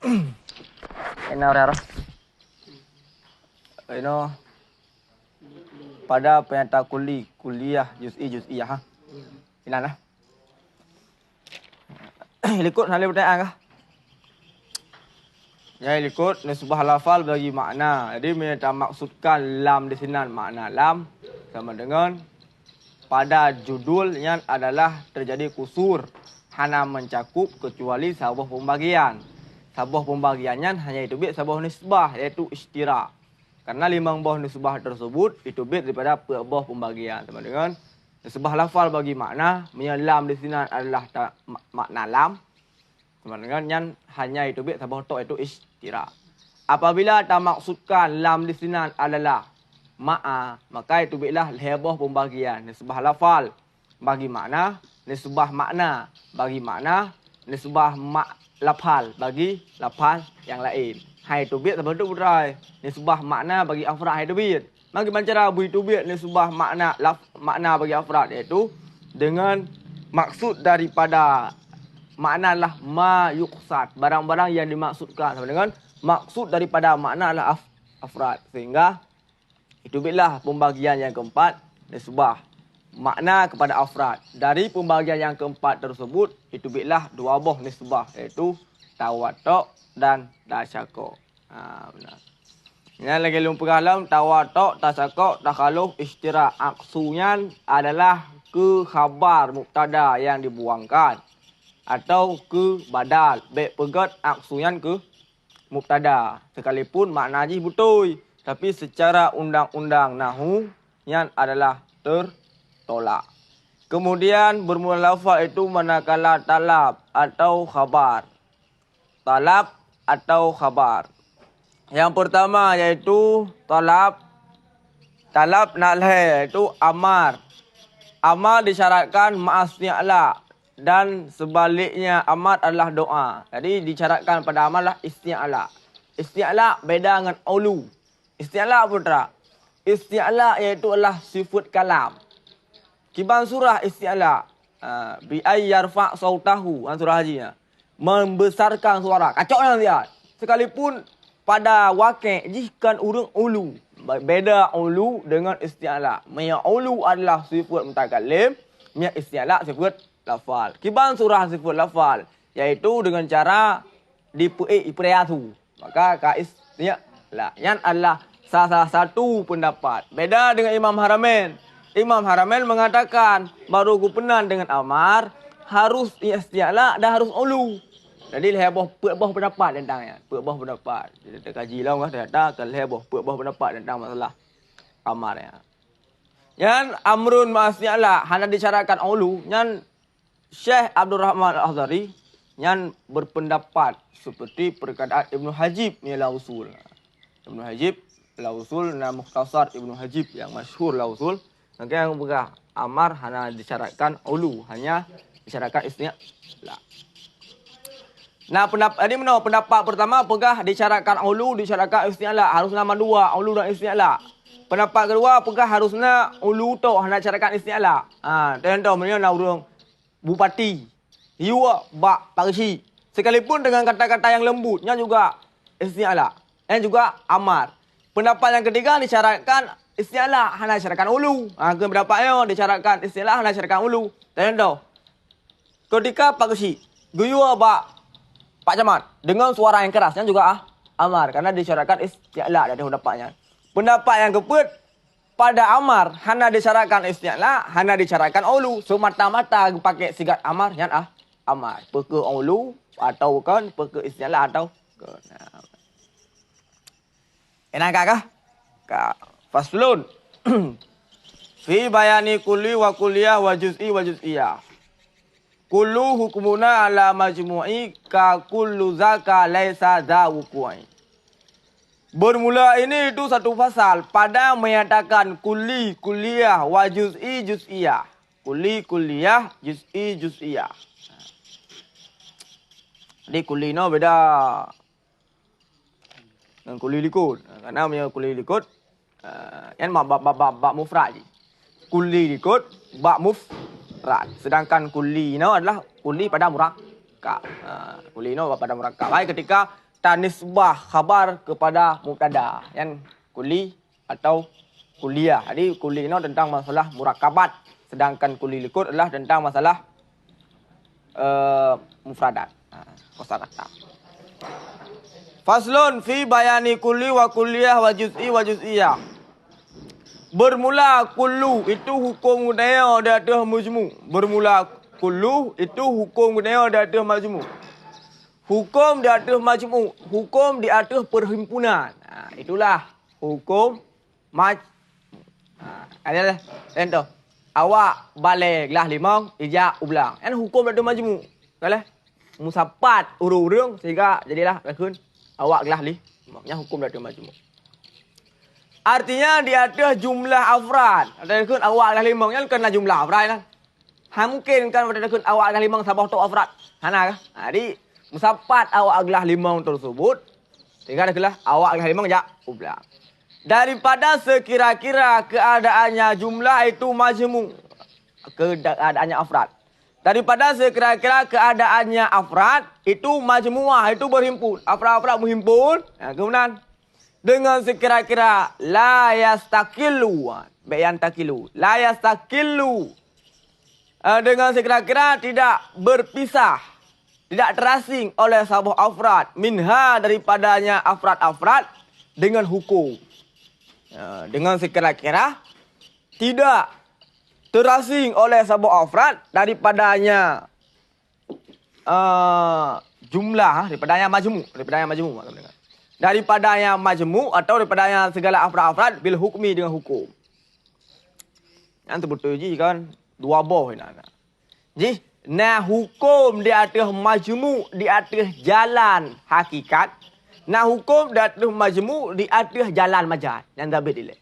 Ina Ino pada penyata kuliah juz'iyah ha. Ina lah. Ikut hal pertanyaan kah? Ya ikut nisbah lafal bagi makna. Jadi kita maksudkan lam di sini makna lam sama dengan pada judulnya adalah terjadi kusur hana mencakup kecuali sebuah pembagian. Sebuah pembagiannya hanya itu bit sebuah nisbah yaitu istira. Karena 5 buah nisbah tersebut itu bit daripada buah pembagian. Sama dengan nisbah lafal bagi makna lam di sini adalah makna lam. Sama dengan yang hanya itu bit sebuah tok itu istira. Apabila tak maksudkan lam di sini adalah ma'a, maka itu bitlah lebah pembagian nisbah lafal bagi makna, nisbah makna bagi makna, nisbah lafal bagi lafal yang lain. Hai itu bit sebab tu berai. Nisbah makna bagi afrad hai itu bit. Bagaimana cara bu itu bit nisbah makna bagi afrad iaitu dengan maksud daripada makna lah ma yuqsad, barang-barang yang dimaksudkan sama dengan maksud daripada makna adalah afrad. Sehingga itu bitlah pembagian yang keempat nisbah makna kepada afrad. Dari pembagian yang keempat tersebut itu bitlah 2 buah nisbah iaitu tawatok dan tasyakuk. Benar. Ini lagi lumpur alam tawatok, tasyakuk, takhaluf, istira. Aksunya adalah ke khabar mubtada yang dibuangkan atau ke badal. Baik pegat aksunya ke mubtada. Sekalipun makna ji betul, tapi secara undang-undang nahu yang adalah tertolak. Kemudian bermula lafaz itu manakala talab atau khabar. Talab atau khabar. Yang pertama yaitu talab. Talab nalhe itu amar. Amar disyaratkan ma'asni'la dan sebaliknya amar adalah doa. Jadi disyaratkan pada amar lah isti'la. Isti'la beda dengan ulu. Isti'la putra. Isti'la iaitu adalah sifat kalam. Kiban surah isti'la. Bi ay yarfa' sautahu. Surah haji. Membesarkan suara. Kacau yang lihat. Sekalipun pada wakil jika urang ulu. Beda ulu dengan isti'la. Maya ulu adalah sifat mutakallim. Maya isti'la sifat lafal. Kiban surah sifat lafal. Iaitu dengan cara diperayatu. Maka ka isti'la. Yang adalah salah satu pendapat. Beda dengan Imam Haramain. Imam Haramain mengatakan baru gupenan dengan amar harus isti'la dan harus ulu. Jadi lebah pendapat tentangnya. Lebah pendapat. Jadi kita kaji lah kan ternyata lebah pendapat tentang masalah amarnya. Yang amrun ma'asni'la hanya disyaratkan ulu. Yang Syekh Abdul Rahman Al-Azhari yang berpendapat seperti perkataan Ibnu Hajib ialah usul. Ibnu Hajib la usul dan mukhtasar Ibnu Hajib yang masyhur la usul. Maka yang berkah amar hanya disyaratkan ulu, hanya disyaratkan isti'la. Nah, pendapat pertama pegah disyaratkan ulu, disyaratkan isti'la. Harus nama 2, ulu dan isti'la. Pendapat kedua pegah harusnya ulu tu hanya disyaratkan isti'la. Tentu mana nak urang bupati. Iwa bak parsi. Sekalipun dengan kata-kata yang lembutnya juga isti'la. Dan juga amar. Pendapat yang ketiga disyaratkan isti'la hanya disyaratkan ulu. Pendapatnya disyaratkan isti'la hanya disyaratkan ulu. Tentu. Ketika parsi. Guyua bak Pak Camat dengan suara yang keras yang juga amar karena disyaratkan isti'la dari pendapatnya. Pendapat yang keempat pada amar hanya disyaratkan isti'la, hanya disyaratkan ulu. Semata-mata pakai sigat amar yang amar. Peke ulu atau kan peke isti'la atau kan. Enak kah? Faslun. Fi bayani kulli wa kulliyah wa juz'iyah. Kullu hukumuna ala majmu'i ka kullu zaka laisa za wuku'i. Bermula ini itu satu pasal pada menyatakan kulli, kulliyah, wa juz'i, juz'iyah. Kulli, kulliyah, juz'i, juz'iyah. Jadi kulli no beda dengan kulli likut. Karena punya kulli likut yang bab mufrad je. Kulli likut bab mufrad. Sedangkan kulli no adalah kulli pada murakkab. Kulli no pada murakkab. Baik ketika tanisbah khabar kepada mubtada, yang kuli atau kuliah. Jadi kuli ini tentang masalah murakabat, sedangkan kuli likut adalah tentang masalah mufradat, kosakata. Faslun fi bayani kulli wa kulliyah wa juz'i wa juz'iyah. Bermula kullu itu hukum gunaya di atas majmu'. Bermula kullu itu hukum gunaya di atas majmu'. Hukum di atas majmu', hukum di atas perhimpunan. Itulah hukum majmu'. Ada contoh. Awak balik gelas limau, ijak ulang. Kan hukum di atas majmu'. Kalau musapat urung-urung sehingga jadilah lakun awak gelas limaunya hukum di atas majmu'. Artinya di atas jumlah afrad. Ada kun awak gelas limau kan kena jumlah afrad kan. Mungkin kan pada kun awak gelas limau sabah tu afrad. Hana kah? Jadi musapat awak gelas limau tersebut sehingga adalah awak gelas limau jak ulang. Daripada sekira-kira keadaannya jumlah itu majmu', keadaannya afrad. Daripada sekira-kira keadaannya afrad itu majmu'ah, itu berhimpun. Afrad-afrad berhimpun. Kemudian dengan sekira-kira la yastaqilu, bayan taqilu, la yastaqilu, dengan sekira-kira tidak berpisah, tidak terasing oleh sebuah afrad minha daripadanya afrad-afrad dengan hukum. Dengan sekira-kira tidak terasing oleh sebuah afrad daripadanya jumlah, daripadanya majmu', daripadanya majmu' atau daripadanya segala afrad-afrad bil hukmi dengan hukum. Yang betul je kan dua boh ini. Ji, nah hukum di atas majmu', di atas jalan hakikat. Nah hukum di atas majmu', di atas jalan majaz. Yang tak beda.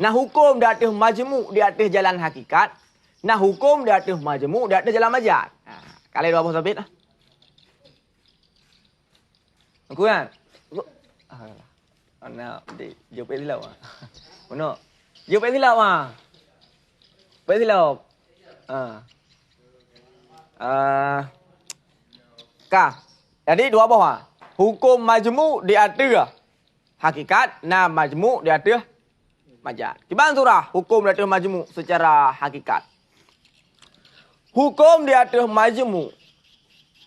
Nah hukum di atas majmu', di atas jalan hakikat. Nah hukum di atas majmu', di atas jalan majaz. Kali dua boh sabit lah. Aku kan? Anak dia jawab silap ah. Mana? Jawab silap ah. Jawab silap. Kah. Jadi dua bawah. Hukum majmu' di atas hakikat, nah majmu' di atas majaz. Gimana surah hukum di atas majmu' secara hakikat? Hukum di atas majmu'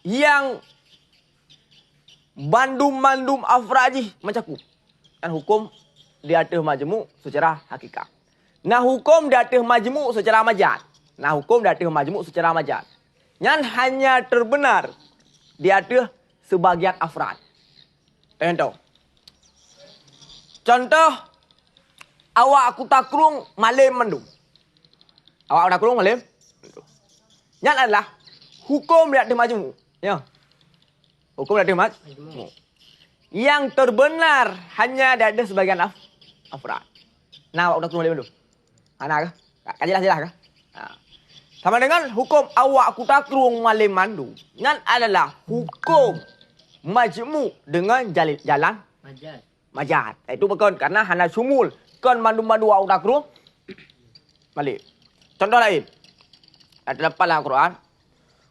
yang bandum-bandum afraji mencakup. Kan hukum di atas majmu' secara hakikat. Nah hukum di atas majmu' secara majaz. Nah hukum di atas majmu' secara majaz. Yang hanya terbenar di atas sebagian afrad. Contoh awak aku takrung malim mendung. Awak aku takrung malim mendung. Yang adalah hukum di atas majmu'. Ya. Hukum di atas majmu'. Yang terbenar hanya ada sebagian afrad. Nah, awak udah keluar dulu. Ana kah? Jelas kah? Sama dengan hukum awak aku takrung malim mandu. Yang adalah hukum majmu' dengan jalan majaz. Itu bukan karena hanya sumul. Kan mandu-mandu awak takrung malim. Contoh lain. Ada dalam Al-Quran.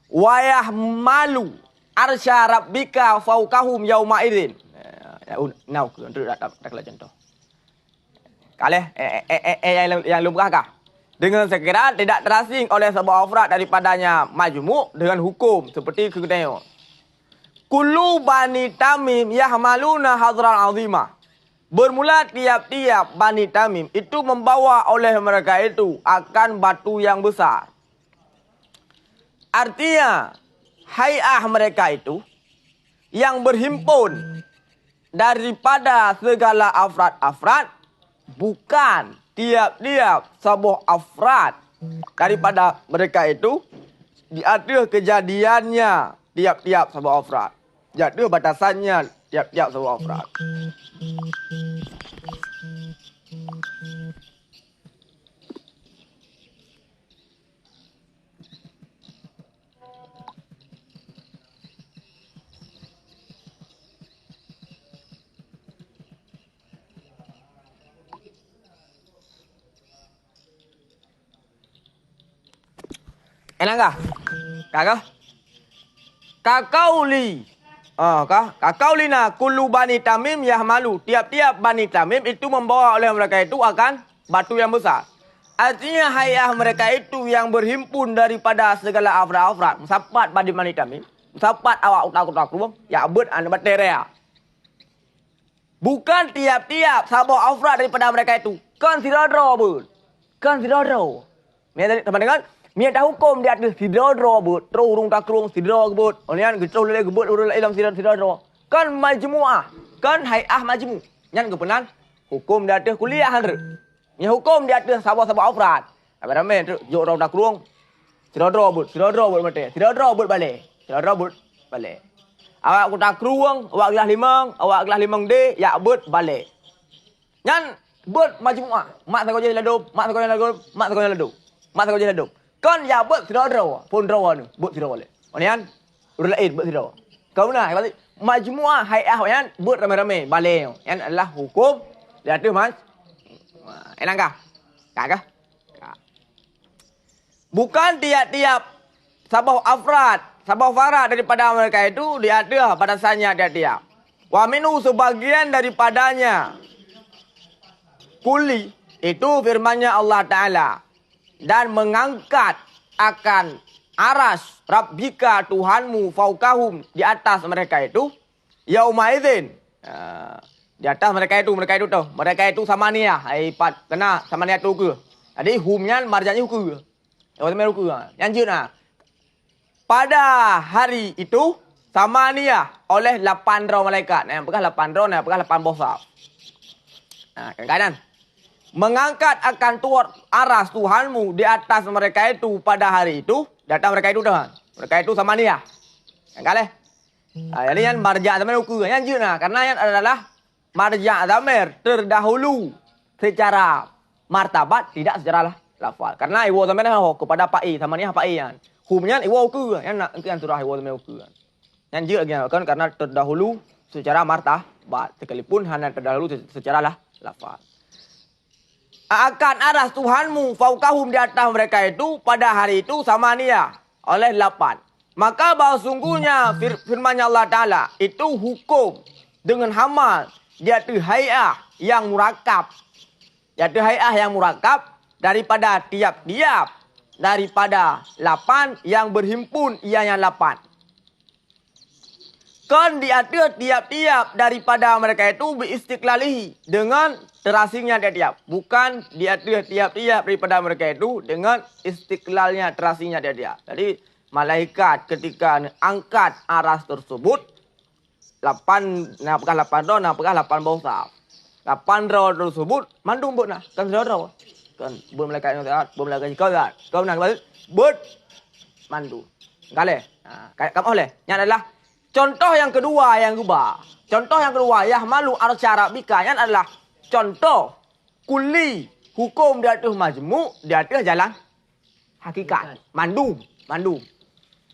Wayah malu arsya rabbika fawqahum yauma idzin. Nah, untuk adalah contoh. Kalih yang lumrah kah? Dengan sekira tidak terasing oleh sebuah afrad daripadanya majmu' dengan hukum seperti kegedean. Kullu bani Tamim yahmaluna hadran azimah. Bermula tiap-tiap Bani Tamim itu membawa oleh mereka itu akan batu yang besar. Artinya hay'ah mereka itu yang berhimpun daripada segala afrad-afrad, bukan tiap-tiap sebuah afrad daripada mereka itu di atas kejadiannya tiap-tiap sebuah afrad. Jadi batasannya tiap-tiap sebuah afrad. Enak kah? Kakak? Kakauli. Kakau lina kullu bani Tamim yahmalu. Tiap-tiap bani Tamim itu membawa oleh mereka itu akan batu yang besar. Artinya hayah mereka itu yang berhimpun daripada segala afrat-afrat. Sapat bani Tamim. Sapat awak utak-utak ya abad anda bateria. Bukan tiap-tiap sabah afrat daripada mereka itu. Kan tidak ada. Kan tidak ada. Teman dengar? Mia dah hukum dia ada tidak ada but. Terus urung tak urung tidak but. Onian gecoh lele gebut urung dalam tidak ada. Kan majmuah. Kan hayah majmu. Nyan kepenan hukum dia ada kuliah handre. Nya hukum dia ada sabah-sabah afrat. Ramai tu jok rau tak urung. Tidak ada but. Tidak ada but mate. Tidak ada but balik. Tidak ada but balik. Awak aku tak urung, awak gelas limang de, ya but balik. Nyan but majmuah. Mak tak jadi ladum, mak tak jadi ladum, mak tak jadi ladum. Mak tak jadi ladum. Kan ya buat tidak ada pun rawa ni buat tidak boleh. Onian urut lain buat tidak. Kau nak kata majmuah hayah yan buat ramai-ramai balik. Yan adalah hukum dia tu mas. Enak kah? Kah? Bukan tiap-tiap sabah afrad, sabah farad daripada mereka itu dia ada pada dasarnya tiap-tiap. Wa minu sebagian daripadanya kuli itu firman-Nya Allah Ta'ala. Dan mengangkat akan aras Rabbika Tuhanmu faukahum di atas mereka itu yaumaidzin. Di atas mereka itu tuh. Mereka itu samaniah. Ipat kena samaniah tu ke. Jadi humnya marjanya ke. Yang ke. Yang jeuna. Pada hari itu samaniah oleh 8 roh malaikat. Yang pegang 8 roh, yang pegang 8 bosar. Kadang-kadang mengangkat akan aras Tuhanmu di atas mereka itu pada hari itu. Datang mereka itu dah. Mereka itu sama dia. Yang kalah. Jadi yang marja' zamir ukur. Yang jeuna. Karena yang adalah marja' zamir terdahulu secara martabat. Tidak secara lafal. Karena iwa zamir kepada pa'i. Sama dia pa'i. Humnya iwa ukur. Yang nak yang surah iwa zamir ukur. Yang jeuna kan karena terdahulu secara martabat. Sekalipun hanya terdahulu secara lafal. Akan aras Tuhanmu faukahum di atas mereka itu pada hari itu samania oleh 8. Maka bahawa sungguhnya firman-Nya Allah Ta'ala itu hukum dengan hamal dia tu hayah yang murakab. Dia tu hayah yang murakab daripada tiap-tiap daripada 8 yang berhimpun ianya 8. Kan dia tiap-tiap daripada mereka itu beristiklalihi dengan terasingnya tiap-tiap. Bukan dia tiap-tiap daripada mereka itu dengan istiklalnya terasingnya tiap-tiap. Jadi malaikat ketika angkat aras tersebut 8 roh, 8 bawah. 8 roh tersebut mandung buat nah. Kan roh. Kan buat malaikat yang sehat, buat malaikat kau sehat. Kau nak buat mandu. Kale. Kamu oleh. Yang adalah contoh yang kedua yang ubah. Contoh yang kedua, yahmalu arsy rabbika yang adalah contoh kuli hukum di atas majmu, di atas jalan hakikat. Mandu.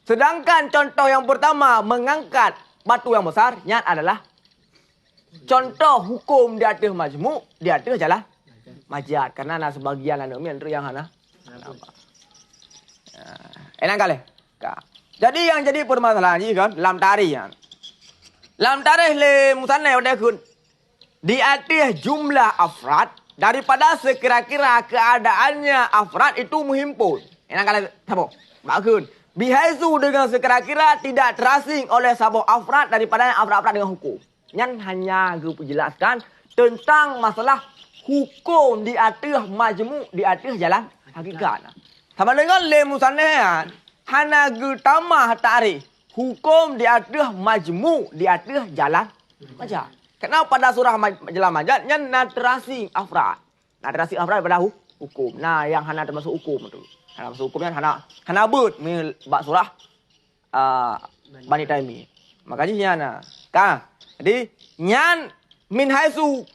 Sedangkan contoh yang pertama mengangkat batu yang besar yang adalah contoh hukum di atas majmu, di atas jalan majad. Karena ada sebagian yang hana. Enak kali. Jadi yang jadi permasalahan ini kan dalam tarikh kan. Dalam tarikh le musannaf pada kun di atas jumlah afrad daripada sekira-kira keadaannya afrad itu menghimpun. Enak kali sabo. Bakun. Bihaizu dengan sekira-kira tidak terasing oleh sabo afrad daripada afrad-afrad dengan hukum. Yang hanya aku jelaskan tentang masalah hukum di atas majmu, di atas jalan hakikat. Sama dengan le musannaf hana tambah tarikh hukum di atas majmu, di atas jalan majad. Kenapa pada surah jalan majad yang terasing afrad. Terasing afrad pada hukum. Nah yang hana termasuk hukum itu. Hana masuk hukumnya hana but bak surah Bani Taimi. Makanya hana. Kan? Jadi nyan min haitsu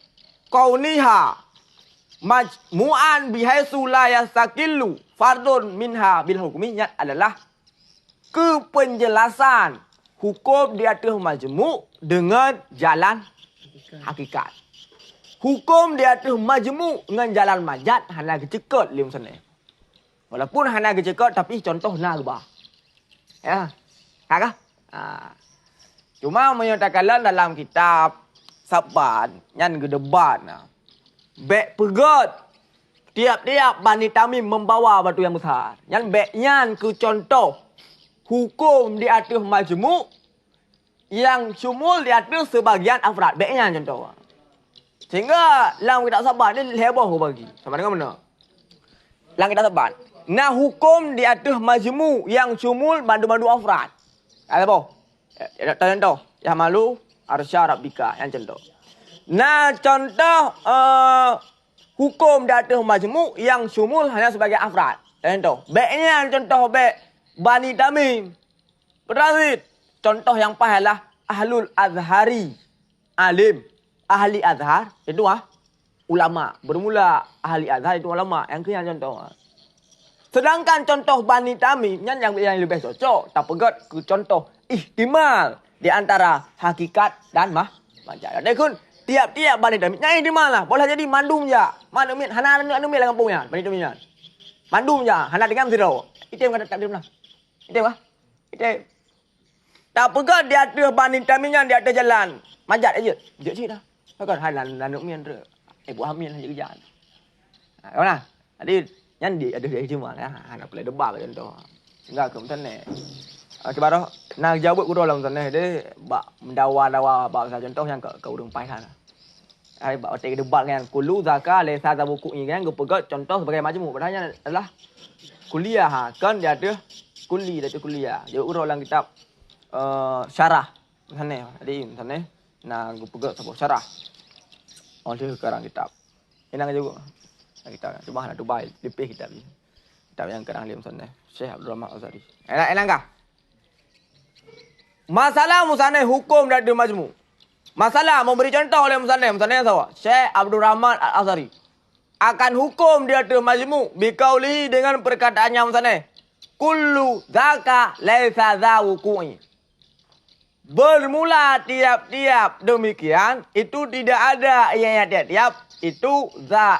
kauniha majmu'an bihaisu la yastakillu fardun minha bil hukmi adalah kepenjelasan hukum di atas majmu' dengan jalan hakikat. Hukum di atas majmu' dengan jalan majad hanya kecekot lim sana. Walaupun hanya kecekot tapi contoh nak bah. Ya. Kah? Cuma menyatakan dalam kitab Saban yang gedebat nah. Bek pegot tiap-tiap Bani Tamim membawa batu yang besar. Yang beknya ke contoh hukum di atas majmuk yang syumul di atas sebagian afrad. Beknya contoh. Sehingga dalam kitab Saban ni heboh aku bagi. Sama dengan mana? Dalam kitab Saban. Nah hukum di atas majmuk yang syumul bandu-bandu afrad. Ada apa? Contoh. Yang malu arsya rabbika. Yang contoh. Nah contoh hukum di atas majmuk yang syumul hanya sebagai afrad. Contoh. Beknya contoh bek Bani Tamim. Berazid. Contoh yang pas adalah Ahlul Azhari. Alim. Ahli Azhar. Itu ulama. Bermula Ahli Azhar itu ulama. Yang kena contoh. Sedangkan contoh Bani Tamim yang lebih cocok. Tak pegat ke contoh ihtimal. Di antara hakikat dan majaz. Jadi kun tiap-tiap Bani Tamim. Yang ihtimal lah. Boleh jadi mandum je. Mandum je. Hana mandum je lah kampungnya. Bani Tamim je. Mandum je. Hana dengan zero. Itu yang kata tak ada. Itu apa? Itu. Tak pegat di atas Bani Tamim yang di atas jalan. Majaz aja. Jek cik dah. Kan hai lan mian re. Buat hamil je kerja. Kau nah. Jadi yang di ada ihtimal ya. Hana boleh debat contoh. Enggak ke macam ni. Sebab dah nak jawab guru dalam sana dia bak mendawa-dawa bak contoh yang ke urang pai sana. Ai bak otak debat kan kulu zakah lesa zabuku ni kan pegat contoh sebagai majmuk padahal adalah kuliah kan dia ada kuli dari kuliah. Jawab guru dalam kitab syarah sana. Jadi sana nak pegat sebuah syarah. Oleh sekarang kitab. Ini nak juga. Kita cuba nak Dubai lebih kitab ni. Kitab yang kerang lim sana. Syekh Abdul Rahman Azhari. Enak kah? Masalah musannaf hukum dari majmu. Masalah memberi contoh oleh musannaf sahaja. Syekh Abdul Rahman Al-Azhari akan hukum dia di majmu biqauli dengan perkataannya musannaf. Kullu zaka laisa za wuqu'i. Bermula tiap-tiap demikian itu tidak ada yang tiap-tiap itu za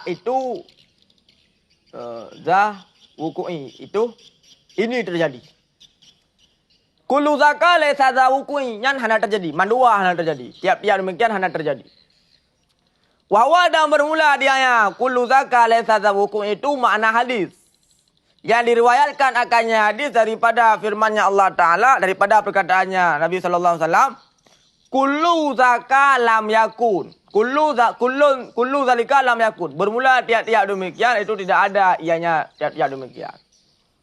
wuqu'i itu ini terjadi. Kullu zaka laisa za wuqu'i yang hana terjadi, mandua hana terjadi. Tiap-tiap demikian hana terjadi. Wa huwa dan bermula dianya kullu zaka laisa za wuqu'i itu makna hadis. Yang diriwayatkan akannya hadis daripada firman-Nya Allah Taala daripada perkataannya Nabi sallallahu alaihi wasallam kullu zaka lam yakun. Kullu zalika lam yakun. Bermula tiap-tiap demikian itu tidak ada ianya tiap-tiap demikian.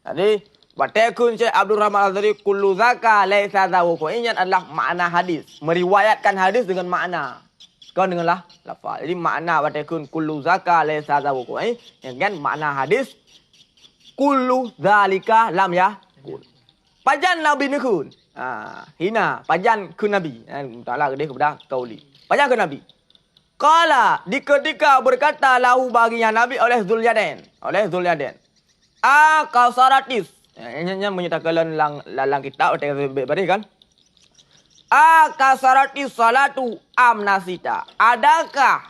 Jadi batakun Syekh Abdul Rahman Al-Azhari kullu zaka laisa zawu. Ini adalah makna hadis. Meriwayatkan hadis dengan makna. Kau dengarlah lafaz. Jadi makna batakun kullu zaka laisa zawu. Yang kan makna hadis kullu zalika lam yakun. Pajan Nabi ni kun. Hina pajan ke Nabi. Taala dia kepada kauli. Pajan ke Nabi. Qala di ketika berkata lahu baginya Nabi oleh Zulyadain. Kasaratis. Yang menyatakan dalam kitab beri kan. Kasaratis salatu amnasita. Adakah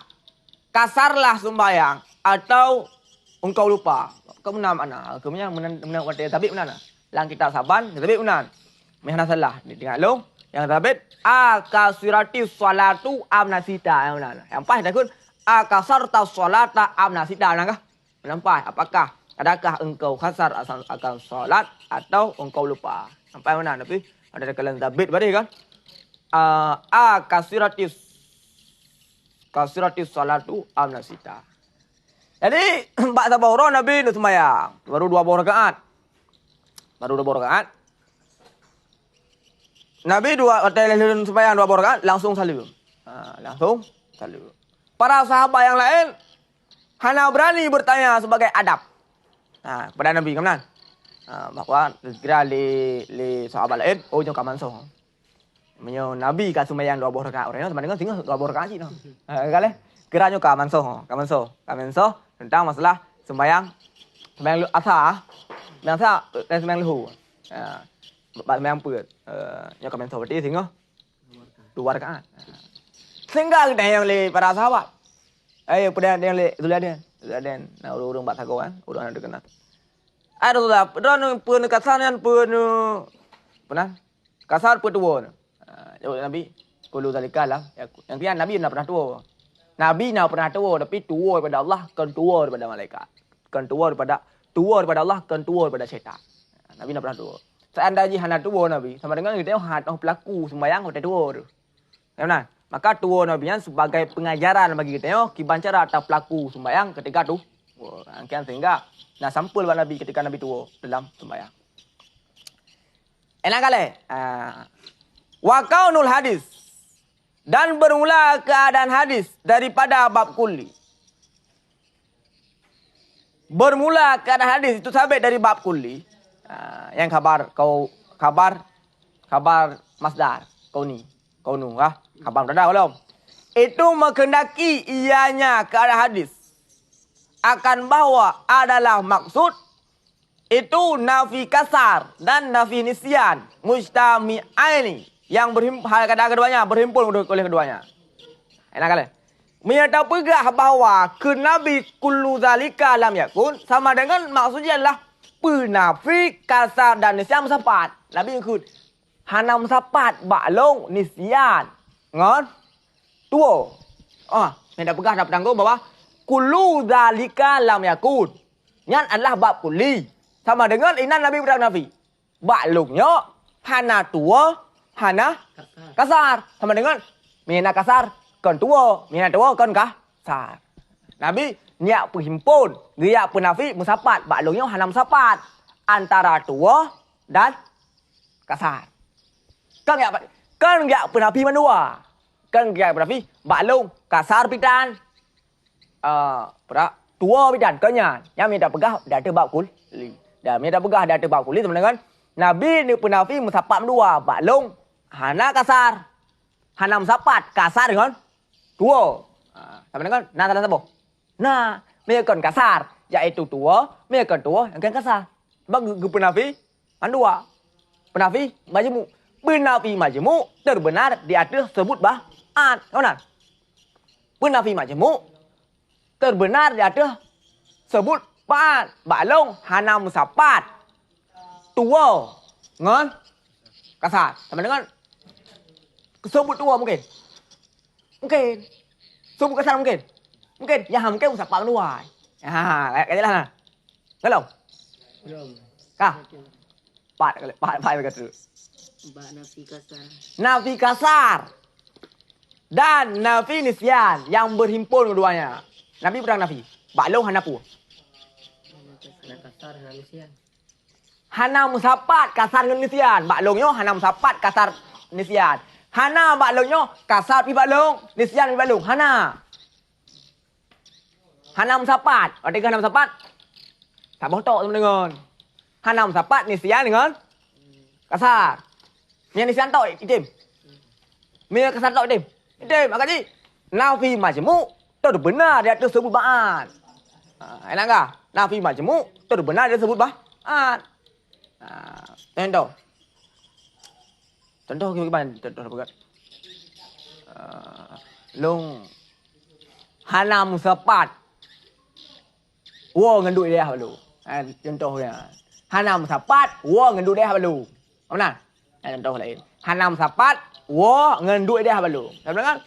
kasarlah sembahyang atau engkau lupa? Kemudian mana? Kemudian menang waktu tabik mana? Lang kita saban, tabik mana? Mana salah? Tengok lo. Yang tabik kasirati salatu amnasita yang mana? Yang pas takut kasarta salata amnasita nangkah? Nampak apakah adakah engkau kasar akan salat atau engkau lupa? Sampai mana? Tapi ada kalian tabik bari kan? Kasirati salatu amnasita. Jadi, Mbak Sabawro Nabi itu sembahyang. Baru 2 rakaat. Nabi sembahyang 2 rakaat langsung salim. Langsung salim. Para sahabat yang lain hanya berani bertanya sebagai adab. Kepada Nabi kemudian. Bahwa kira li sahabat lain, jangan kaman Menyo Nabi kat sembahyang 2 rakaat. Orangnya sebenarnya tinggal 2 rakaat je. Kale kiranya kaman so tentang masalah sembahyang asar dan sembahyang luhur. Sembahyang apa? Yang kamen so berarti tinggal 2 rakaat. Sehingga kita yang le para sahabat. Pada yang le Zulyadain. Nah urang bat sagoan, urang ada kenal. Ada tu dah, pun kasaran pun kasar pun tua. Jawab Nabi, qulu zalika lam yakun. Yang kian Nabi nak pernah tua. Nabi nak pernah tua tapi tua daripada Allah, kan tua daripada malaikat. Kan tua daripada Allah, kan tua daripada syaitan. Nabi nak pernah tua. Seandainya hana tua Nabi, sama dengan kita hana pelaku sembahyang kita tua tu. Benar? Maka tua Nabi yang sebagai pengajaran bagi kita kiban cara atau pelaku sembahyang ketika tu. Kian sehingga nah sampul buat Nabi ketika Nabi tua dalam sembahyang. Enak kali. Wa kaunul hadis. Dan bermula keadaan hadis daripada bab kulli. Bermula keadaan hadis itu sabit dari bab kulli. Yang kabar masdar. Kaunu. Kabar mubtada belum? Itu menghendaki ianya keadaan hadis. Akan bahwa adalah maksud itu nafi kasar dan nafi nisyan mujtami'aini yang berhimpun oleh keduanya. Enak kali. Menyata pegah bahawa ke Nabi kullu zalika lam yakun sama dengan maksudnya adalah penafi kasar dan nisyan musapat. Nabi ikut hana musapat baklong nisyan. Ngon? Tua. Menyata pegah dapat tanggung bahwa kullu zalika lam yakun. Yang adalah bab kulli. Sama dengan inan Nabi berang Nabi. Baklungnya hana tua, hana kasar. Sama dengan mina kasar, kan tua. Mina tua, kan kasar. Nabi niat perhimpun. Dia penafi musapat. Baklungnya hana musapat. Antara tua dan kasar. Kan enggak penafi mandua. Kan enggak penafi baklung kasar pitan. Tua pitan kenyan. Yang minta pegah dah tebak kulli. Dan minta pegah dah tebak kulli sama dengan Nabi ni penafi musapat dua. Baklung hana kasar. Hana musapat kasar dengan tua. Sama dengan nah salah sabo. Nah, mereka kasar iaitu tua, mereka tua yang kan kasar. Bagi penafi dua. Penafi majmu. Penafi majmu terbenar di atas sebut ba'at. Benar? Penafi majmu terbenar di atas sebut ba'at. Baklung hana musapat. Tua. Ngon? Kasar. Sama dengan sebut tua mungkin. Mungkin. Sebut kasar mungkin. Mungkin. Yang mungkin musapat dua. Kayak jelas lah. Belum? Belum. Kah? Pat kata. Nafi kasar. Nafi kasar. Dan nafi nisyan yang berhimpun keduanya. Nabi berang nafi. Baklung hana pu. Hana kasar, hana nisyan. Hana musapat kasar dengan nisyan. Baklungnya hana musapat kasar nisyan. Hana baklungnya kasar pi baklung, nisyan pi baklung. Hana. Hana musapat. Arti hana musapat. Tak botok sama dengan. Hana musapat nisyan dengan kasar. Yang nisyan tau itim. Mia kasar tau itim. Itim, akaji. Nafi majmu terbenar dia tersebut ba'at. Enak kah? Nafi majmu terbenar dia tersebut ba'at. Contoh. Contoh gimana? Contoh apa kat? Long hana musapat. Wo ngenduk dia balu. Contohnya. Hana musapat, wo ngenduk dia balu. Benar? Contoh lain. Hana musapat, wo ngenduk dia balu. Benar kan?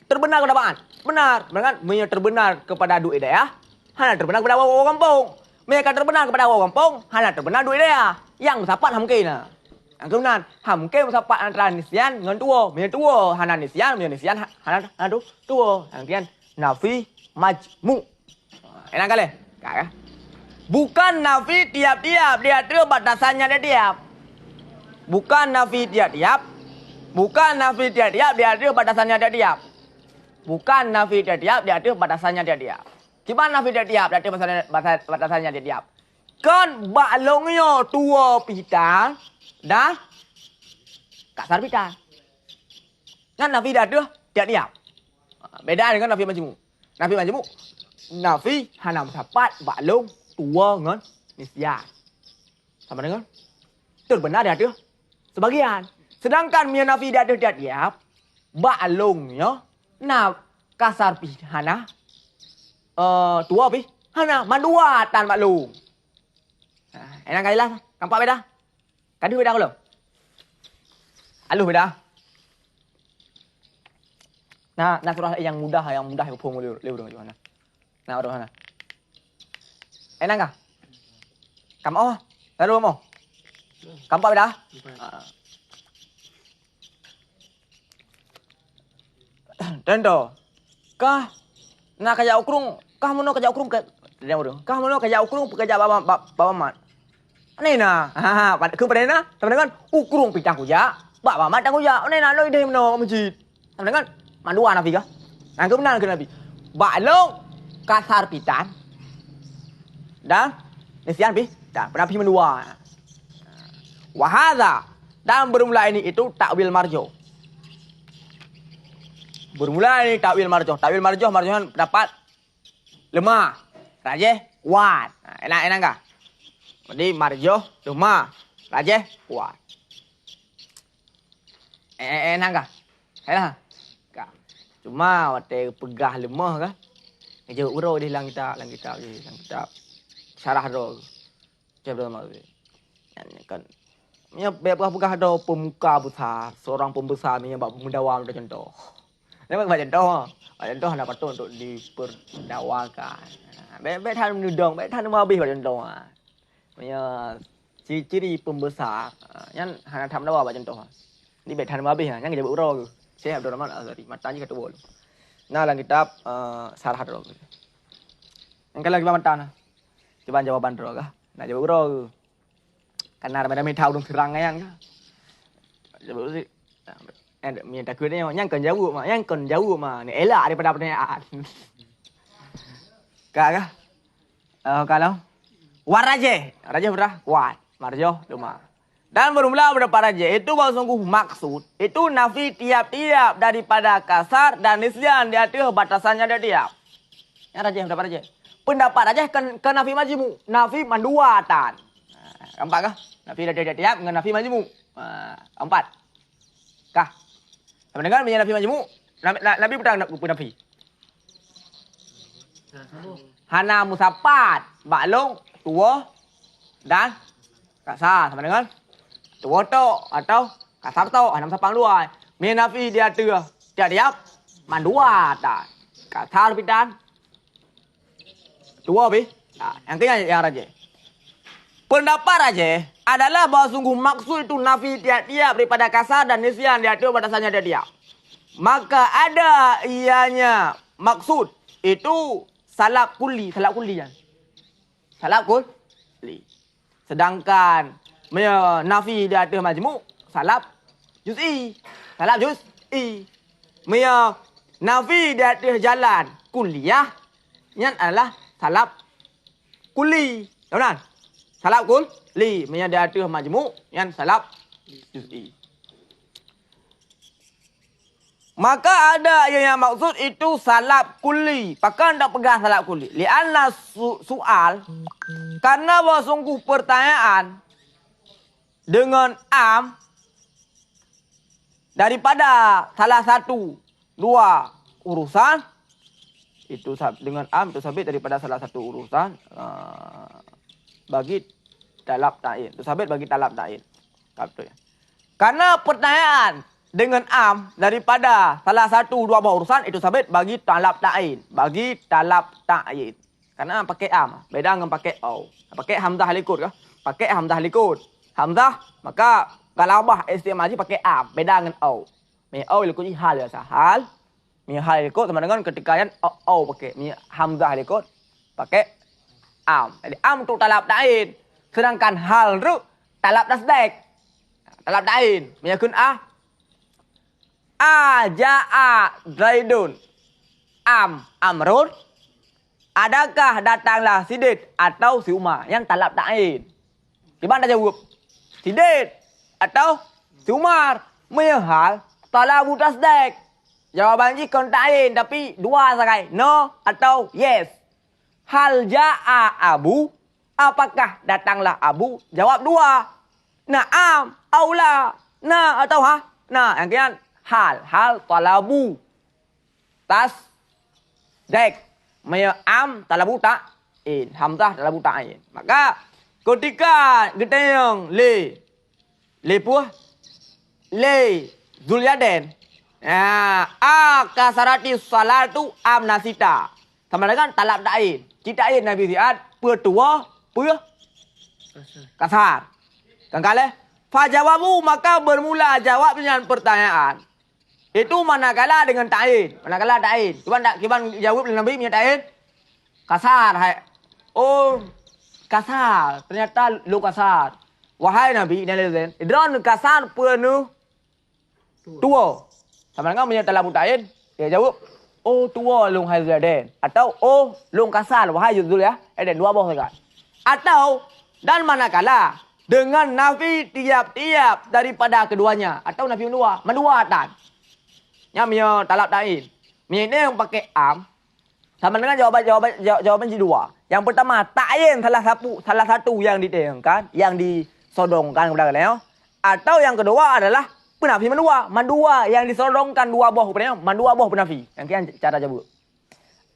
Terbenar kepada ba'at. Benar. Benar kan? Mereka terbenar kepada duit dia. Hana terbenar kepada orang kampung. Mereka terbenar kepada orang kampung. Hana terbenar duit dia. Yang musapat hamkin lah. Yang kemudian hamkin musapat antara nisyan dengan tua. Mereka tua. Hana nisyan. Mereka nisyan. Hana tua. Yang kemudian nafi majmu. Enak kali? Kak. Bukan nafi tiap-tiap. Dia ada batasannya dia tiap. Bukan nafi tiap-tiap. Bukan nafi tiap-tiap. Dia ada batasannya dia tiap. Bukan nafi tiap-tiap. Dia ada batasannya dia tiap. Gimana nafi tiap-tiap? Dia ada batasannya dia tiap. Kan baklungnya tua pitan. Dah kasar pitan. Kan nafi dia ada tiap-tiap. Beda dengan nafi majmu. Nafi majmu. Nafi hana musapat baklung tua dengan nisyan. Sama dengan terbenar dia ada sebagian. Sedangkan mia nafi dia ada tiap-tiap. Baklungnya nak kasar pi hana tua pi hana mandua tan baklung. Enak kali lah. Nampak beda? Kadu beda belum? Halus beda. Nah surah yang mudah yang pung leu dong mana. Nah udah mana. Enak kah? Kamu oh, lalu mau. Kamu beda? Tendo. Kah nak kerja ukrung, kah mau kerja ukrung ke dia udah. Kah mau kerja ukrung pekerja bawa mat. Ini nah, pada ke pada na, teman-teman ukrung pitang kuja, bawa mat tang kuja. Ini nah lo ide meno masjid. Teman-teman mandua nabi kah? Nah kebenaran ke nabi. Baklong kasar pitan dan nisian pi dan nabi mendua. Wahada dan bermula ini itu takwil marjo. Bermula ini takwil marjo. Takwil marjo marjohan pendapat lemah, rajih kuat. Nah, enak enggak? Jadi marjo lemah, rajih kuat. Enak enggak? Enak. Cuma waktu pegah lemah kah? Ngejuk uro di lang kitab syarah do. Coba mak. Ini kan punya pegah do pemuka besar, seorang pembesar ni yang buat pendawam macam contoh. Dia buat contoh nak patut untuk diperdawakan. Baikท่านmenudong, baikท่านmau habis buat contoh. Punya ciri-ciri pembesar. Yang hana tham dawa buat contoh. Ni baikท่านmau habis yang dia buat uro tu. Syekh Abdul Rahman Al-Azhari matanya kata bol. Nah dalam kitab Sarah ro. Yang kalau kita mata nah. Coba jawaban ro kah? Nak jawab ro. Karena ada tahu dong serang yang kah. Jawab sih. Minta takutnya yang kan jauh mah. Ni elak daripada pertanyaan. Kah? Kalau waraje berah kuat. Marjo cuma. Dan bermula pada raja itu bahwa sungguh maksud itu nafi tiap-tiap daripada kasar dan nisyan di atas batasannya dia tiap. Ya raja pendapat raja. Pendapat raja kan nafi majmu, nafi manduatan. Empat kah? Nafi dia tiap dengan nafi majmu. Empat. Kah? Sama dengan punya nafi majmu, nabi pedang nafi. Hana musapat, baklong, tua dan kasar. Sama dengan tua to atau kasar to anam sapang dua. Menafi dia tiap mandua ta. Kasar pidan. Tua bi. Yang ketiga yang raja. Pendapat raja adalah bahwa sungguh maksud itu nafi tiap-tiap daripada kasar dan nisyan dia tiap batasannya dia tiap. Maka ada ianya maksud itu salab kulli kan. Salab kulli. Sedangkan nafi dia ada majmu salab juz'i. Nafi dia ada jalan kuliah yang adalah salab kulli. Tahu kan? Salab kulli dia ada majmu yang salab juz'i. Maka ada yang maksud itu salab kulli. Pakai tak pegang salab kulli. Lianna soal karena bahwa sungguh pertanyaan dengan daripada salah satu dua urusan itu dengan itu sabit daripada salah satu urusan bagi talab ta'in. Itu sabit bagi talab ta'in. Karena pertanyaan dengan daripada salah satu dua urusan itu sabit bagi talab ta'in. Karena pakai beda dengan pakai pakai hamzah likut kah? Pakai hamzah likut. Hamzah maka galabah istimaji pakai beda dengan likut hal biasa. Hal likut sama dengan ketika yang pakai hamzah likut pakai Jadi tu talab ta'in. Sedangkan hal tu talab tasdek. Talab ta'in. Menyakun ja'a Zaidun amrun. Adakah datanglah Sidit atau si Umar? Yang talab ta'in. Gimana jawab? Sidit atau si Umar? Hal talabu tasdek. Jawaban jika ta'in tapi dua sakai. No atau yes. Hal ja'a Abu. Apakah datanglah Abu? Jawab dua. Naam aula. Na atau ha? Nah, yang kian hal talabu tasdek. Talabu ta'in. Hamzah talabu ta'in. Maka ketika kita yang le puah le Zulyaden. Kasarati salatu am nasita. Sama dengan talab ta'in. Kita ain Nabi Ziad pertua Kasar. kasar. Kan kale? Fajawabu maka bermula jawab dengan pertanyaan. Itu manakala dengan ta'in. Manakala ta'in. Kiban jawab dengan Nabi punya ta'in. Kasar. Hai. Oh, kasar. Ternyata lu kasar. Wahai Nabi, idron kasar penuh tua. Sama dengan punya talab ta'in. Dia jawab, oh tua lung hai Zulyaden. Atau oh lung kasar wahai Zul ya. Dua boh kan. Atau dan manakala dengan nafi tiap-tiap daripada keduanya. Atau nafi mendua tan. Yang punya talab ta'in. Ini yang pakai am. Sama dengan jawaban si dua. Yang pertama, ta'in salah satu yang ditayangkan, yang disodongkan kepada kalian. Atau yang kedua adalah penafi mandua yang disodongkan dua boh kepadanya, mandua boh penafi. Yang kian cara jawab.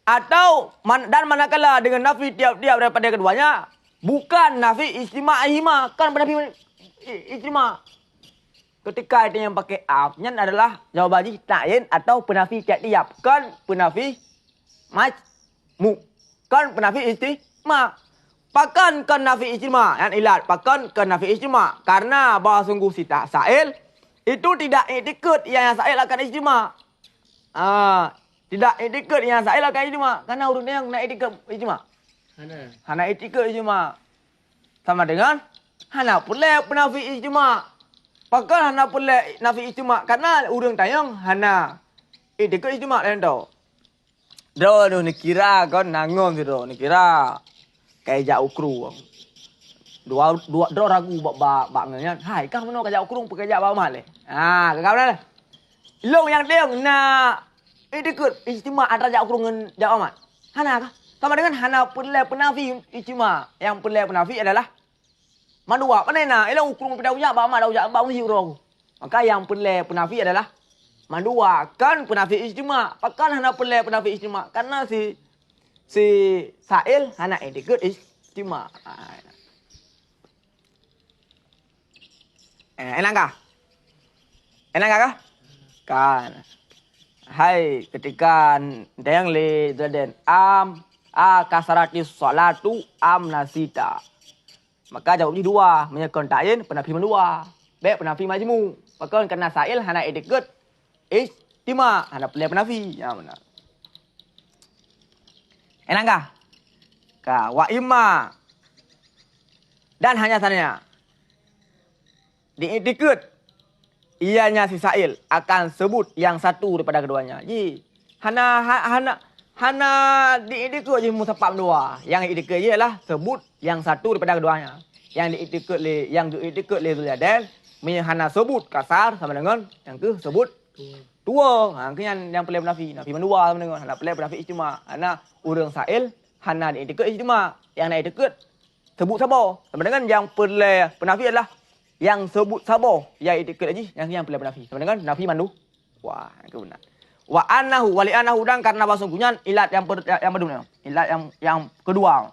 Atau dan manakala dengan nafi tiap-tiap daripada keduanya, bukan nafi istima'ihima, kan penafi istima'. Ketika itu yang pakai apnya adalah jawabannya ta'in atau penafi tiap-tiap. Kan penafi majmu. Kan penafi istima'. Pakan kan nafi istima'. Yang ilat. Pakan kan nafi istima'. Karena bahawa sungguh si tak sa'il. Itu tidak iktikad yang sa'il akan istima'. Tidak iktikad yang sa'il akan istima'. Karena urutnya yang nak iktikad istima'. Hana iktikad istima'. Sama dengan hana pula penafi istima'. Pakan hana pula nafi istima' karena urang tayang hana iktikad istima' lain tau. Dro ni kira kan nangom si dro ni kira kayak jak ukru. Dua dro ragu bak nganya. Hai kang mano kayak ukru pekerja bawa mal le. Kau mana? Long yang tayang na iktikad istima' antara jak ukru dengan jak amat. Hana kah? Sama dengan hana pula penafi istima'. Yang pula penafi adalah mandua, mana nak? Elang ukur pada uyak, bama dah uyak, bama urang. Maka yang penafi adalah mandua. Kan penafi istima'. Pakan hana penafi istima'. Karena si sa'il hana iktikad istima'. Enak kah? Enak kah? Kan. Hai, ketika yang le Zulyaden kasarati salatu am nasita. Maka jawabnya dua. Menyekon ta'in, penafi mendua. Baik, penafi majmu. Maka kena sa'il, hana iktikad istima'. Hana pelai penafi. Ya, benar. Enak kah? Wa imma. Dan hanya tanya. Diiktikad. Ianya si sa'il akan sebut yang satu daripada keduanya. Jadi, hana diiktikad je musafab dua. Yang iktikad je ialah sebut yang satu daripada keduanya. Yang diiktikad le Zulyaden, hana sebut kasar sama dengan yang ke sebut tua. Yang pelai penafi, nafi mendua sama dengan hana pelai penafi istima'. Hana urang sa'il hana diiktikad istima'. Yang nak iktikad sebut sabar. Sama dengan yang pelai penafi adalah yang sebut sabar. Yang iktikad lagi yang pelai penafi. Sama dengan nafi mandu. Wah, itu benar. Wa annahu wali annahu dan karena sungguhnya ilat yang kedua. Ilat yang kedua.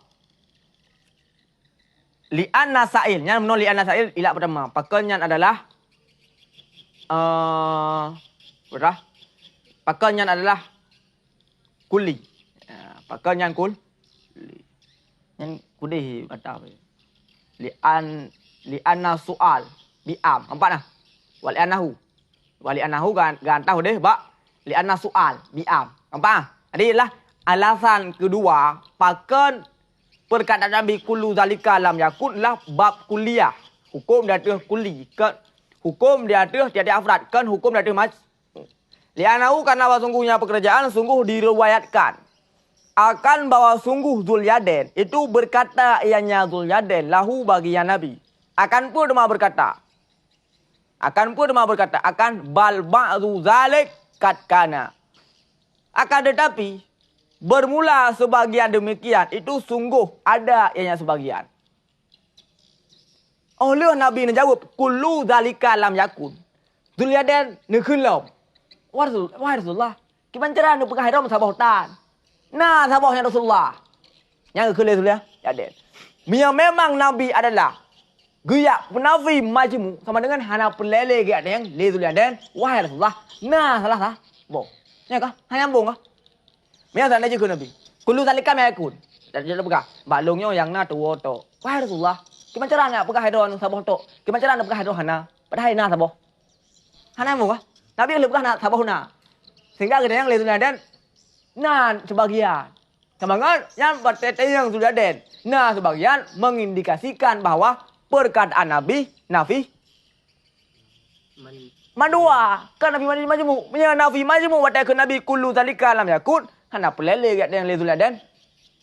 Li anna sa'il. Yang menolak li anna sa'il ilat pertama. Pakannya adalah berah? Pakannya adalah kuli. Pakannya kuli. Yang kuli kata apa? Li anna su'al bi'am. Nampak nah? Wali annahu gan tahu deh, bak. Li anna su'al bi'am. Nampak? Jadi adalah alasan kedua pakan perkataan Nabi kullu zalika lam yakun lah bab kuliah. Hukum dia ada kuli. Hukum dia ada tiada afrad. Kan hukum dia ada mas. Li annahu karena sungguhnya pekerjaan sungguh diriwayatkan. Akan bahwa sungguh Zulyaden itu berkata ianya Zulyaden lahu bagi yang Nabi. Akan pun dia berkata. Akan bal ba'du zalik katkana. Akan tetapi bermula sebagian demikian itu sungguh ada ianya sebagian. Oleh Nabi menjawab kullu zalika lam yakun. Zulyaden ni khulum. Wahai Rasulullah, kiban cara nu pekai rom sabah tan. Nah, sabahnya Rasulullah. Yang khulum Zulyaden. Memang Nabi adalah Gaya penafi majmu sama dengan hana pelele gaya yang lezul dan wahai Rasulullah. Nah salah sah. Bo. Ya kah? Hanya bong kah? Mia sana je kun nabi. Kullu zalika ma yakun. Dan dia pegah. Balungnya yang na tuwo to. Wahai Rasulullah. Gimana caranya pegah hidron saboh to? Gimana caranya pegah hidron hana? Padahal na saboh. Hana bong kah? Nabi lebih na saboh na. Sehingga gaya yang lezul dan nah sebagian. Semangat yang bertete yang sudah den. Nah sebagian mengindikasikan bahwa perkataan Nabi nafi madua kan Nabi majmu punya Nabi majmu watakan Nabi kullu zalika lam yakun hana pelele gat yang lezul dan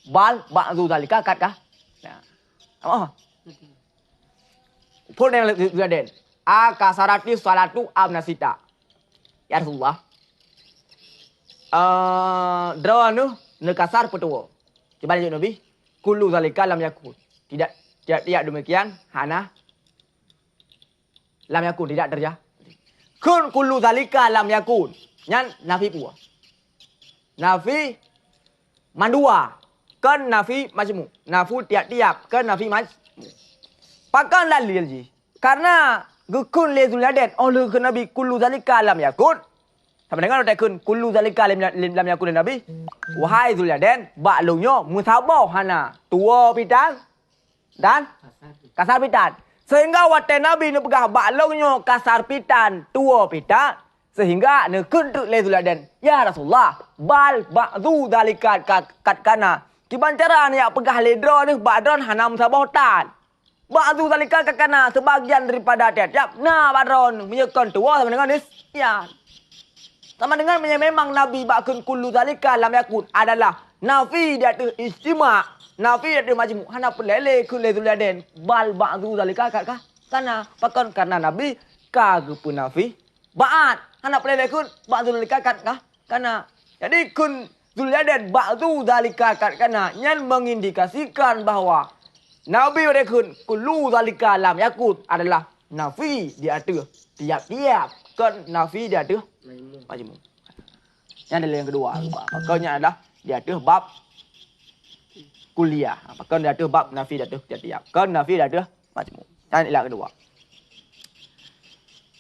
bal ba'du zalika kat kah nah apa pun yang lezul dan akasarati salatu amnasita ya Rasulullah drawanu nekasar petuwo coba lihat Nabi kullu zalika lam yakun tidak demikian hana lam yakun tidak terjadi. Kun kullu zalika lam yakun. Nyan nafi pua. Nafi mandua. Kan nafi majmu. Nafu tiap-tiap. Kan nafi majmu. Pakan dalil ji. Karena gekun lezul yaden oleh ke Nabi kullu zalika lam yakun. Sama dengan ada kun kullu zalika lam yakun Nabi. Wahai Zulyaden, baklungnya musabah hana tua pitan dan kasar pitan. Sehingga waktu Nabi ni pegah baklungnya kasar pitan, tua pitan. Sehingga ni kuntuk le Zulyaden. Ya Rasulullah, bal ba'du dalikat kat kana. Kiban cara ni pegah ledra ni badron hana musabah tan. Ba'du dalikat kat kana sebagian daripada tiap-tiap. Nah badron menyekon tua sama dengan nisyan. Sama dengan memang Nabi bakun kullu zalika lam yakun adalah nafi dia tu istima, nafi dia tu majmu. Hana pelele kullu Zulyaden bal ba'du zalika kah? Karena Nabi kagak pun nafi ba'at. Hana pelele kun ba'du zalika kah? Karena jadi kun Zulyaden ba'du zalika karena yang mengindikasikan bahwa Nabi dia kun kullu zalika lam yakun adalah nafi dia tu tiap-tiap kan nafi dia tu majmu. Yang dalil yang kedua, pakalnya adalah dia tu bab kuliah. Pakal dia tu bab nafi dia tu tiap-tiap. Kan nafi dia tu majmu. Dan ilah kedua.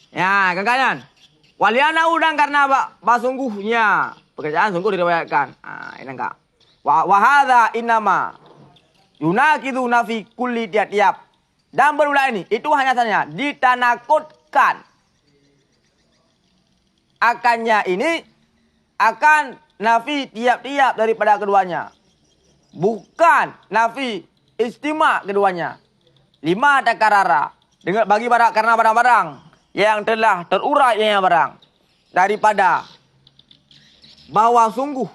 Ya, kawan-kawan. Waliana udang karena sungguhnya pekerjaan sungguh diriwayatkan. Ini enggak. Wa hadza inama yunakidu nafi kulli tiap-tiap. Dan berulang ini itu hanya saja ditanakutkan. Akannya ini akan nafi tiap-tiap daripada keduanya. Bukan nafi istima keduanya. 5 takarara. Dengan bagi barang karena barang-barang yang telah terurai yang barang daripada bahwa sungguh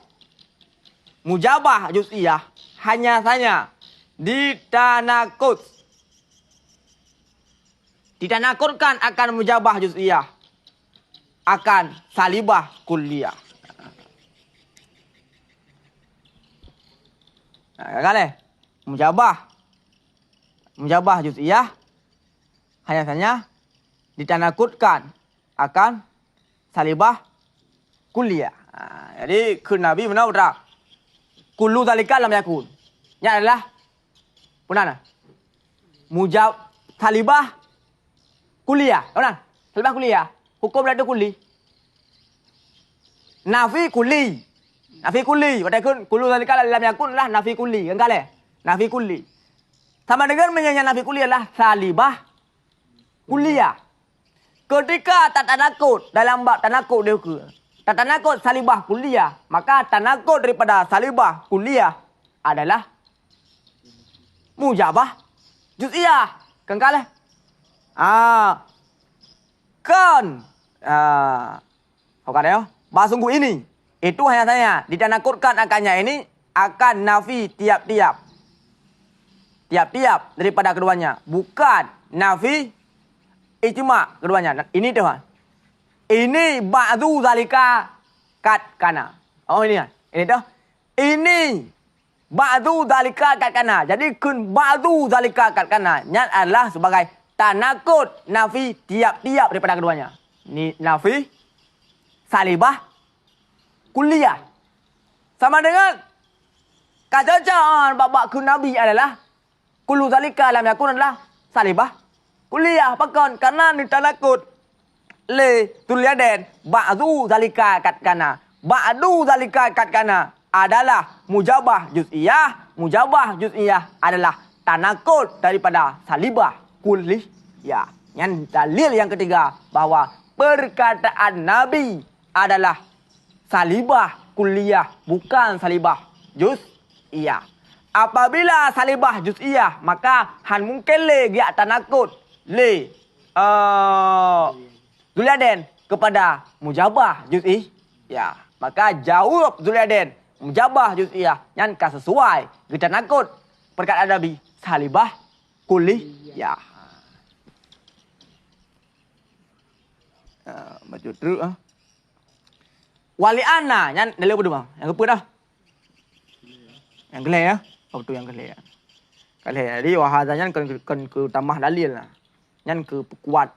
mujabah juz'iyah hanya saja ditanakutkan akan mujabah juz'iyah akan salibah kuliah. Nah, kali mujabah juz'iyah hanya saja ditanakutkan akan salibah kuliah. Jadi ke Nabi mana berak? Kullu zalika lam yakun. Nya adalah punana. Salibah kuliah. Benar? Salibah kuliah. Hukum dia kuli. Nafi kuli. Nafi kuli. Walaupun kullu zalika lam yakun lah nafi kuli. Kan kali? Nafi kuli. Sama dengan menyanya nafi kuli adalah salibah kuliah. Ketika tak tanakut dalam bab tanakut dia ke. Tak tanakut salibah kuliah. Maka tanakut daripada salibah kuliah adalah mujabah juz'iyah. Kan kali? Bahasa sungguh ini itu hanya saja ditanakutkan akannya ini akan nafi tiap-tiap daripada keduanya, bukan nafi ijma keduanya. Ini tu kan. Ini ba'du zalika kat kana. Oh ini kan. Ini tu. Ini ba'du zalika kat kana. Jadi kun ba'du zalika kat kana nya adalah sebagai tanakut nafi tiap-tiap daripada keduanya. Ni nafi salibah kuliah. Sama dengan kacauan babak kun Nabi adalah kullu zalika lam yakun adalah salibah kuliah pakon karena ni tanakut le tuliaden ba'du zalika kat kana adalah mujabah juz'iyah adalah tanakut daripada salibah kulliyah. Yang dalil yang ketiga bahawa perkataan Nabi adalah salibah kulliyah bukan salibah juz'iyah. Apabila salibah juz'iyah maka han mungkin le dia tanakut le Zuliaden kepada mujabah juz'iyah. Maka jawab Zuliaden mujabah juz'iyah yang sesuai kita nakut perkataan Nabi salibah kulliyah. Baca terus wali ana yang dalam berdua yang apa dah? Yang gelai ya. Apa tu yang gelai? Gelai. Jadi wahazanya kan ke tambah dalil lah. Yang ke kuat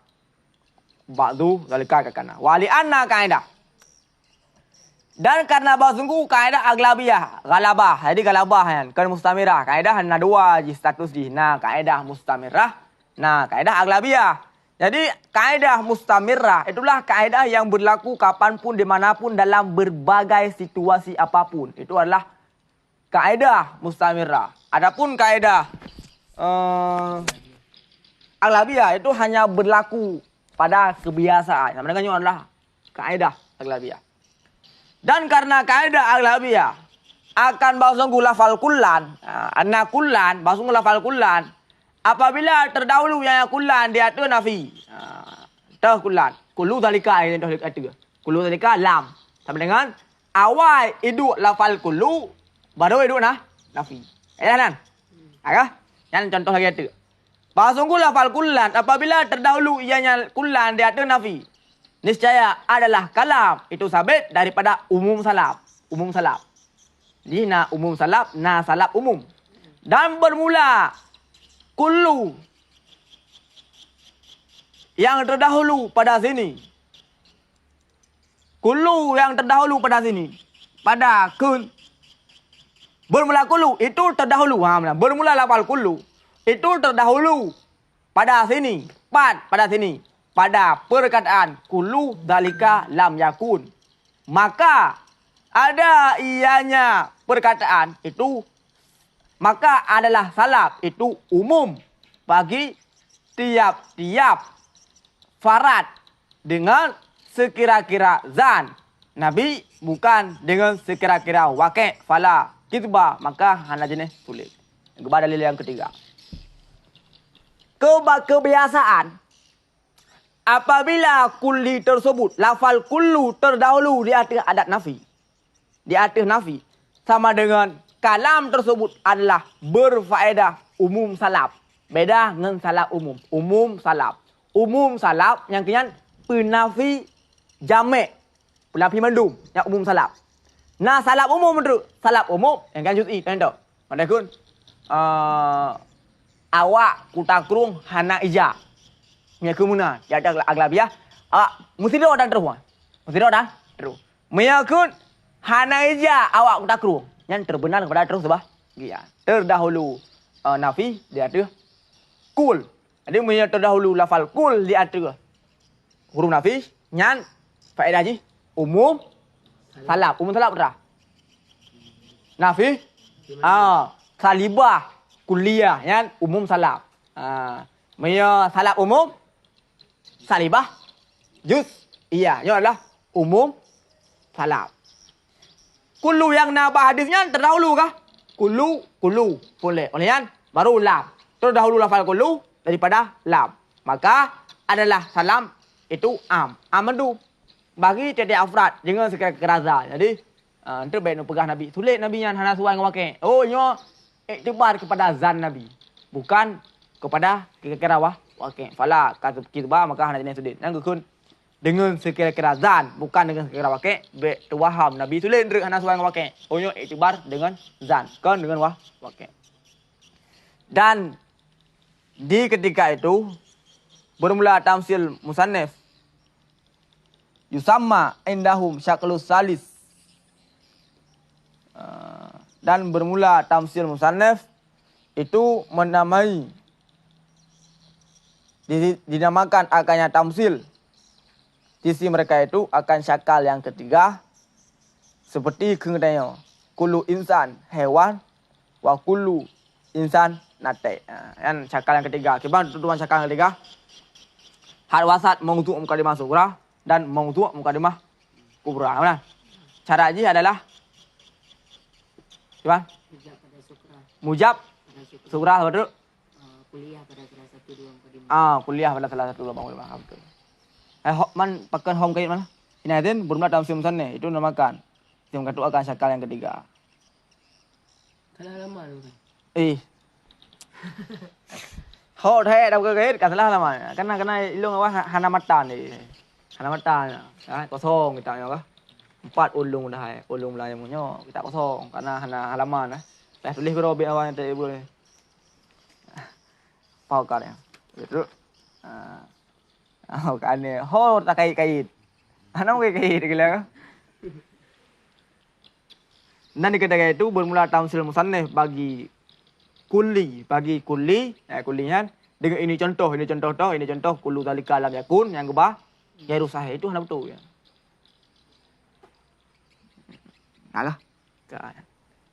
ba'du zalika kakana. Wali anna kaidah. Dan karena bahawa sungguh kaidah aglabiyah, galabah. Jadi galabah kan mustamirah. Kaidah na dua ji status di. Nah, kaidah mustamirah. Nah, kaidah aglabiyah. Jadi kaidah mustamirah itulah kaidah yang berlaku kapanpun dimanapun dalam berbagai situasi apapun. Itu adalah kaidah mustamirah. Adapun kaidah aglabiyah itu hanya berlaku pada kebiasaan. Sama dengannya adalah kaidah aglabiyah. Dan karena kaidah aglabiyah akan bahasungguh lafal kullan, anna kullan, bahasungguh lafal kullan. Apabila terdahulu yang kullan dia tu nafi. Tah kullan. Kullu zalika ini dah kata. Kullu zalika lam. Sama dengan awal hidup lafal kullu baru hidup nafi. Kan? Agak? Yang contoh lagi tu. Bahasungguh lafal kullan apabila terdahulu ianya kullan dia ada nafi. Niscaya adalah kalam. Itu sabit daripada umum salaf. Umum salaf. Jadi umum salaf, salaf umum. Dan bermula kullu yang terdahulu pada sini. Kullu yang terdahulu pada sini. Pada kun. Bermula kullu itu terdahulu. Bermula lafal kullu. Itu terdahulu pada sini. Pada sini. Pada perkataan kullu dalika lam yakun. Maka ada ianya perkataan itu. Maka adalah salaf. Itu umum. Bagi tiap-tiap farad. Dengan sekira-kira zan. Nabi bukan dengan sekira-kira wakil. Fala kitbah. Maka hana jenis tulis. Kepada dalil yang ketiga. Kebiasaan apabila kulli tersebut lafal kullu terdahulu di atas adat nafi, di atas nafi sama dengan kalam tersebut adalah berfaedah umum salaf, beda dengan salaf umum salaf yang kemudian penafi jamek, penafi mendum yang umum salaf. Nah salaf umum itu salaf umum yang kan juz'i kan tu madakun awak kutakrung hana ija. Nya kemuna ya ada aglabiyah. Mesti do dan terus. Mesti do dan terus. Meyakun hana ija awak kutakrung. Yang terbenar kepada terus sebah. Ya. Terdahulu nafi di atas kul. Jadi punya terdahulu lafal kul di atas huruf nafi nyan faedah ji umum salaf. Umum salaf berah. Nafi salibah kuliah yang umum salaf. Punya salaf umum salibah juz'iyah. Ini adalah umum salaf. Kullu yang nabah hadisnya terdahulu kah? Kullu boleh. Oleh yang baru lam. Terdahulu lafal kullu daripada lam. Maka adalah salam itu amadu bagi tiada afrad jangan sekera-keraza. Jadi itu baik nak pegang Nabi. Sulit Nabi yang hana suai ngawake. Oh nyo iktibar kepada zan Nabi. Bukan kepada kira-kira wakil. Fala kata kitbah maka hana jenis sudut. Yang kekun dengan sekira-kira zan. Bukan dengan sekira wakil. Baik waham Nabi sulit ndrik hana suai ngawake. Oh nyo iktibar dengan zan. Kan dengan wakil. Dan di ketika itu bermula tamsil musannif yusamma indahum syaklus salis. Dan bermula tamsil musannif itu menamai dinamakan akarnya tamsil. Sisi mereka itu akan syakal yang ketiga seperti kemudiannya kullu insan hewan wa kullu insan nate. Yang syakal yang ketiga. Kibang tuan syakal yang ketiga. Hal wasat mengutip mukadimah sughra dan mengutip mukadimah kubra. Mana? Cara haji adalah Kibang Hijab pada sukra. mujab Pada sukra. sughra betul. Kuliah pada salah satu dua mukadimah. Kuliah pada salah satu lubang ulama betul. Man pakai home kait mana? Ini ada bermula dalam sim sana itu namakan. Sim kedua akan syakal yang ketiga. Kalah lama tu kan. Ho the đâu có ghét cả salah lama. Kena ilung apa hanamatan ni. Hanamatan. Kosong kita ya. 4 ulung dah. Ulung lah yang punya kita kosong karena halaman. Tulis ke robek awak nanti boleh. Pau kar ya. Betul. Kan ni. Ho tak kait-kait. Ana kait gila. Dan di ketika itu bermula tamsil musannif bagi kulli, kulian dengan ini contoh kullu zalika lam yakun yang kebah gairu sahih itu hanya betul ya. Alah.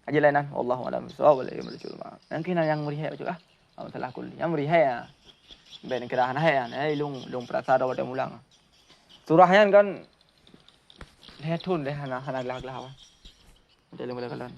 Kaji lainan wallahu a'lam bissawab wal ilmu bil mungkin yang meriah juga masalah kulli yang meriah ya. Ben kira hana ya lung prasada pada mulang. Surahnya kan lihat tun deh hana lag-lag. Jadi mulai kalan.